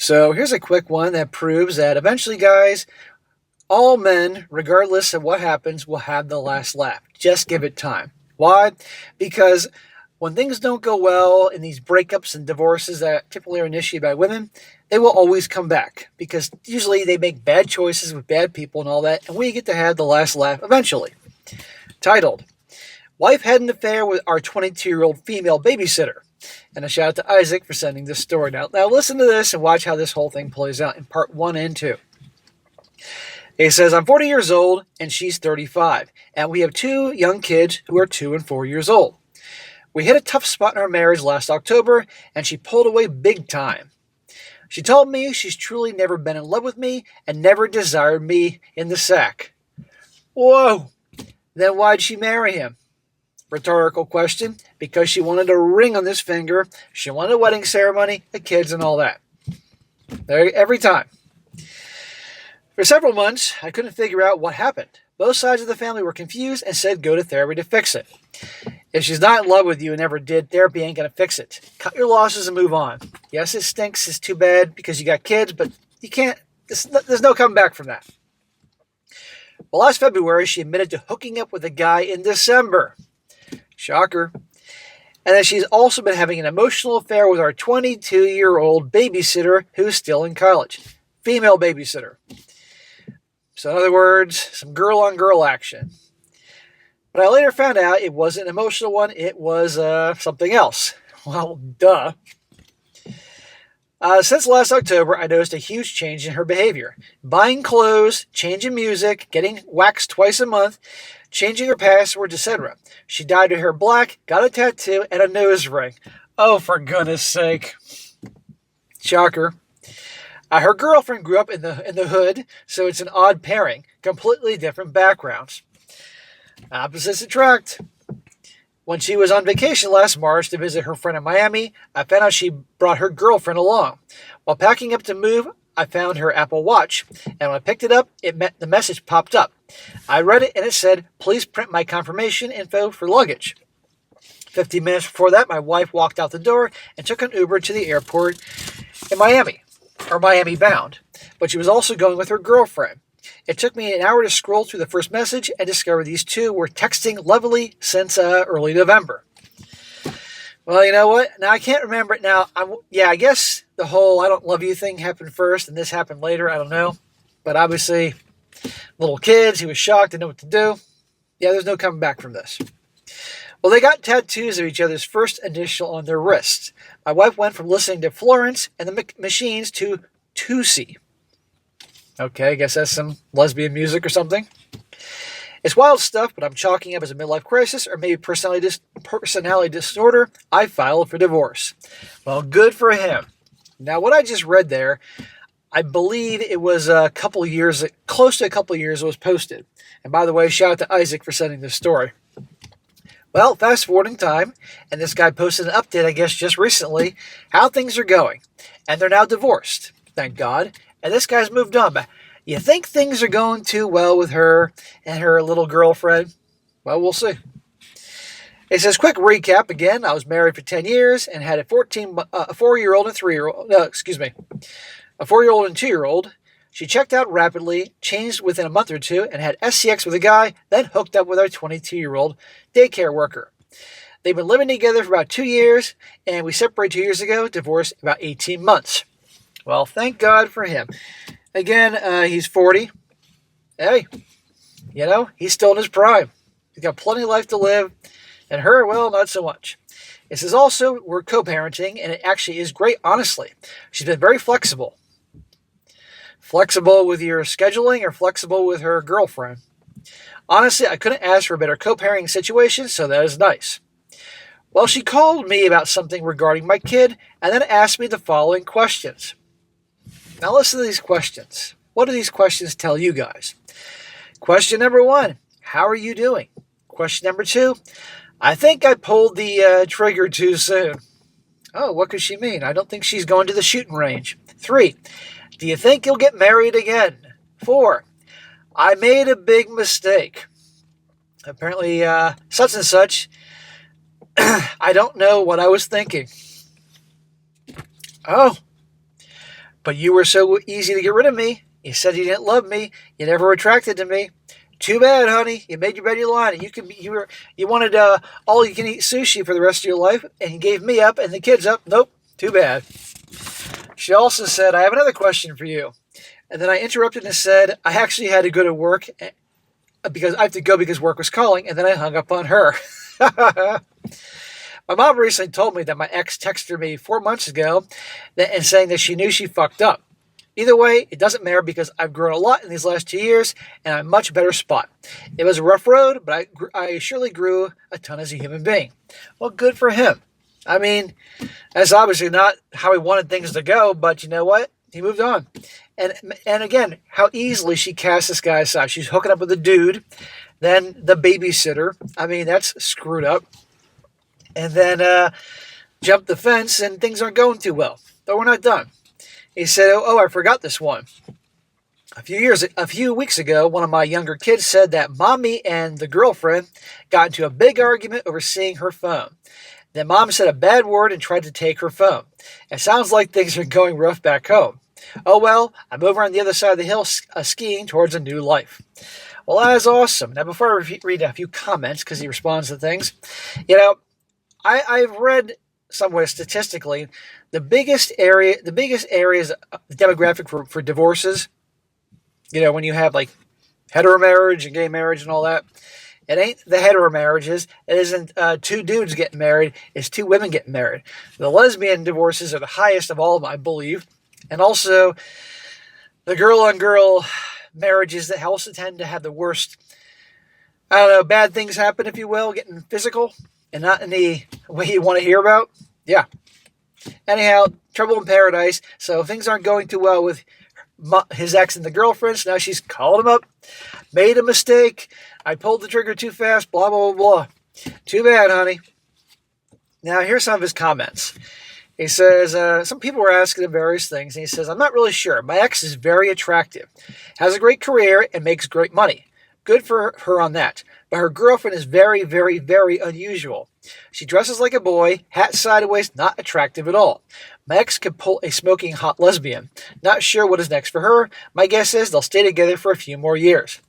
So here's a quick one that proves that eventually, guys, all men, regardless of what happens, will have the last laugh. Just give it time. Why? Because when things don't go well in these breakups and divorces that typically are initiated by women, they will always come back because usually they make bad choices with bad people and all that, and we get to have the last laugh eventually. Titled, Wife Had an Affair with Our 22-Year-Old Female Babysitter. And a shout out to Isaac for sending this story. Now listen to this and watch how this whole thing plays out in part 1 and 2. He says, I'm 40 years old and she's 35, and we have 2 young kids who are 2 and 4 years old. We hit a tough spot in our marriage last October, and she pulled away big time. She told me she's truly never been in love with me and never desired me in the sack. Whoa! Then why'd she marry him? Rhetorical question. Because she wanted a ring on his finger, she wanted a wedding ceremony, the kids, and all that. Every time. For several months, I couldn't figure out what happened. Both sides of the family were confused and said go to therapy to fix it. If she's not in love with you and never did, therapy ain't going to fix it. Cut your losses and move on. Yes, it stinks. It's too bad because you got kids, but you can't. There's no coming back from that. Well, last February, she admitted to hooking up with a guy in December. Shocker. And that she's also been having an emotional affair with our 22-year-old babysitter who's still in college. Female babysitter. So in other words, some girl-on-girl action. But I later found out it wasn't an emotional one. It was something else. Well, duh. Since last October, I noticed a huge change in her behavior. Buying clothes, changing music, getting waxed twice a month, changing her passwords, etc. She dyed her hair black, got a tattoo, and a nose ring. Oh, for goodness sake. Shocker. Her girlfriend grew up in the hood, so it's an odd pairing. Completely different backgrounds. Opposites attract. When she was on vacation last March to visit her friend in Miami, I found out she brought her girlfriend along. While packing up to move, I found her Apple Watch, and when I picked it up, the message popped up. I read it, and it said, please print my confirmation info for luggage. 15 minutes before that, my wife walked out the door and took an Uber to the airport in Miami, or Miami bound, but she was also going with her girlfriend. It took me an hour to scroll through the first message and discover these two were texting lovely since early November. Well, you know what? Now, I can't remember it now. I guess the whole I don't love you thing happened first and this happened later. I don't know. But obviously, little kids, he was shocked, didn't know what to do. Yeah, there's no coming back from this. Well, they got tattoos of each other's first initial on their wrists. My wife went from listening to Florence and the Machines to Tootsie. Okay, I guess that's some lesbian music or something. It's wild stuff, but I'm chalking up as a midlife crisis or maybe personality disorder. I filed for divorce. Well, good for him. Now, what I just read there, I believe it was close to a couple years it was posted. And by the way, shout out to Isaac for sending this story. Well, fast forwarding time, and this guy posted an update, I guess, just recently, how things are going. And they're now divorced, thank God. And this guy's moved on. But you think things are going too well with her and her little girlfriend? Well, we'll see. It says, quick recap again. I was married for 10 years and had a 4-year-old and 3-year-old. No, excuse me. A 4-year-old and 2-year-old. She checked out rapidly, changed within a month or two, and had SCX with a guy, then hooked up with our 22-year-old daycare worker. They've been living together for about 2 years, and we separated 2 years ago, divorced about 18 months. Well, thank God for him. Again, he's 40. Hey, he's still in his prime. He's got plenty of life to live. And her, well, not so much. It says also, we're co-parenting, and it actually is great, honestly. She's been very flexible. Flexible with your scheduling or flexible with her girlfriend. Honestly, I couldn't ask for a better co-parenting situation, so that is nice. Well, she called me about something regarding my kid, and then asked me the following questions. Now listen to these questions. What do these questions tell you guys? Question number 1, how are you doing? Question number 2, I think I pulled the trigger too soon. Oh, what could she mean? I don't think she's going to the shooting range. 3, do you think you'll get married again? 4, I made a big mistake. Apparently, such and such, I don't know what I was thinking. Oh. But you were so easy to get rid of me. You said you didn't love me. You never were attracted to me. Too bad, honey. You made your bed, you lied. You wanted all you can eat sushi for the rest of your life, and you gave me up and the kids up. Nope. Too bad. She also said, I have another question for you. And then I interrupted and said, I actually had to go to work because I have to go because work was calling. And then I hung up on her. My mom recently told me that my ex texted me 4 months ago and saying that she knew she fucked up. Either way, it doesn't matter because I've grown a lot in these last 2 years and I'm in a much better spot. It was a rough road, but I surely grew a ton as a human being. Well, good for him. I mean, that's obviously not how he wanted things to go, but you know what? He moved on. And again, how easily she cast this guy aside. She's hooking up with a dude, then the babysitter. I mean, that's screwed up. And then jumped the fence and things aren't going too well. But we're not done. He said, oh, I forgot this one. A few weeks ago, one of my younger kids said that mommy and the girlfriend got into a big argument over seeing her phone. Then mom said a bad word and tried to take her phone. It sounds like things are going rough back home. Oh well, I'm over on the other side of the hill skiing towards a new life. Well, that is awesome. Now, before I read a few comments, because he responds to things, I've read somewhere statistically the biggest areas of demographic for divorces, when you have like hetero marriage and gay marriage and all that, it ain't the hetero marriages. It isn't two dudes getting married. It's two women getting married. The lesbian divorces are the highest of all of them, I believe. And also the girl-on-girl marriages that also tend to have the worst, bad things happen, if you will, getting physical and not in the way you want to hear about. Yeah. Anyhow, trouble in paradise. So things aren't going too well with his ex and the girlfriend. So now she's called him up. Made a mistake. I pulled the trigger too fast. Blah, blah, blah, blah. Too bad, honey. Now, here's some of his comments. He says, some people were asking him various things. And he says, I'm not really sure. My ex is very attractive. Has a great career and makes great money. Good for her on that. But her girlfriend is very, very, very unusual. She dresses like a boy, hat sideways, not attractive at all. My ex could pull a smoking hot lesbian. Not sure what is next for her. My guess is they'll stay together for a few more years.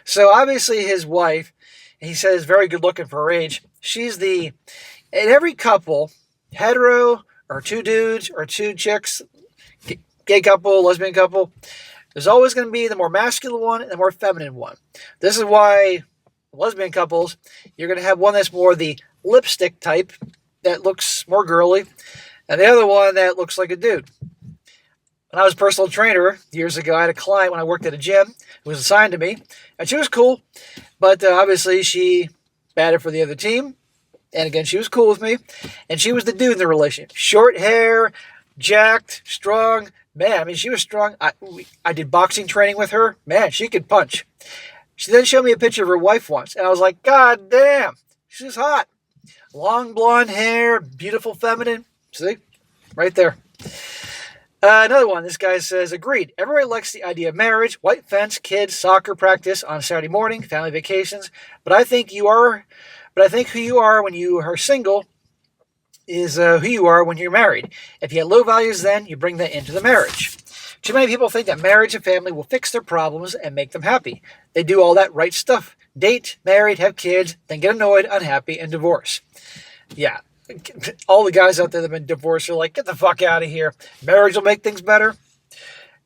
So obviously his wife, he says, very good looking for her age. She's in every couple, hetero or two dudes or two chicks, gay couple, lesbian couple, there's always going to be the more masculine one and the more feminine one. This is why lesbian couples, you're going to have one that's more the lipstick type that looks more girly, and the other one that looks like a dude. When I was a personal trainer years ago, I had a client when I worked at a gym who was assigned to me, and she was cool, but obviously she batted for the other team, and again, she was cool with me, and she was the dude in the relationship. Short hair, jacked, strong. Man, I mean, she was strong. I did boxing training with her. Man, she could punch. She then showed me a picture of her wife once, and I was like, God damn, she's hot. Long blonde hair, beautiful feminine. See? Right there. Another one, this guy says, agreed. Everybody likes the idea of marriage, white fence, kids, soccer practice on Saturday morning, family vacations. But I think who you are when you are single is who you are when you're married. If you have low values then, you bring that into the marriage. Too many people think that marriage and family will fix their problems and make them happy. They do all that right stuff. Date, married, have kids, then get annoyed, unhappy, and divorce. Yeah. All the guys out there that have been divorced are like, get the fuck out of here. Marriage will make things better.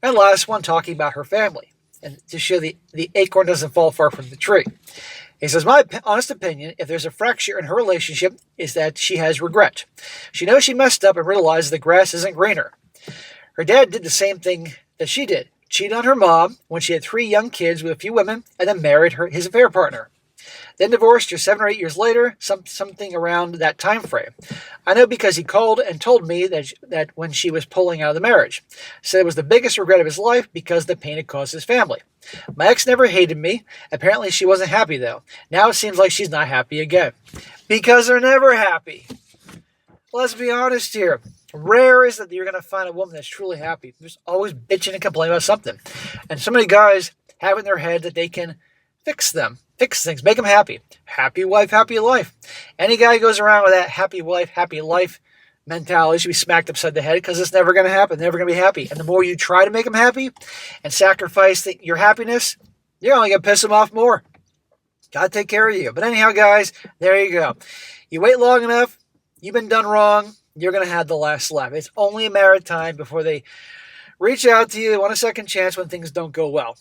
And last one, talking about her family. And to show the acorn doesn't fall far from the tree. He says, my honest opinion, if there's a fracture in her relationship, is that she has regret. She knows she messed up and realizes the grass isn't greener. Her dad did the same thing that she did. Cheated on her mom when she had 3 young kids with a few women and then married his affair partner. Then divorced her 7 or 8 years later, something around that time frame. I know because he called and told me that when she was pulling out of the marriage. Said it was the biggest regret of his life because the pain it caused his family. My ex never hated me. Apparently she wasn't happy though. Now it seems like she's not happy again. Because they're never happy. Let's be honest here. Rare is that you're going to find a woman that's truly happy. There's always bitching and complaining about something. And so many guys have in their head that they can fix things, make them happy. Happy wife, happy life. Any guy who goes around with that happy wife, happy life mentality should be smacked upside the head because it's never going to happen. They're never going to be happy. And the more you try to make them happy and sacrifice your happiness, you're only going to piss them off more. Got to take care of you. But anyhow, guys, there you go. You wait long enough, you've been done wrong, you're going to have the last laugh. It's only a matter of time before they reach out to you, they want a second chance when things don't go well.